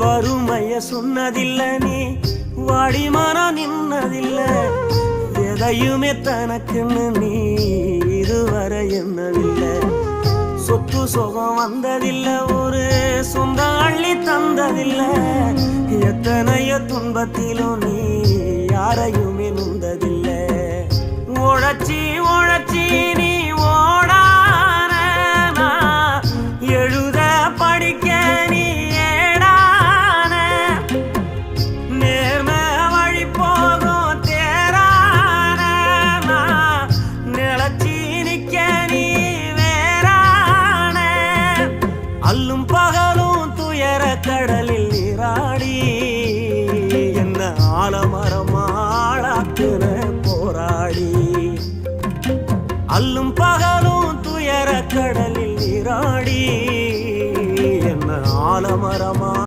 வறுமைய சொன்னதில்ல நீ வாடிமானா நின்னதில்ல எதையுமே தனக்குன்னு நீ இதுவரை என்னதில்லை சொத்து சுகம் வந்ததில்ல ஒரு சொந்த அள்ளி தந்ததில்ல எத்தனைய துன்பத்திலும் நீ யாரையுமே நுந்ததில்ல உழைச்சி உழைச்சி நீ ஓடான எழுத படிக்க நீ ஏடான நேர்ம வழி போகும் தேரான நிலச்சி நிக்க நீ அல்லும் பகலும் துயர கடலில் நீராடி என்ன ஆலமரமாளாக்குன போராடி அல்லும் பகலும் துயர கடலில் நீராடி என்ன ஆலமரமா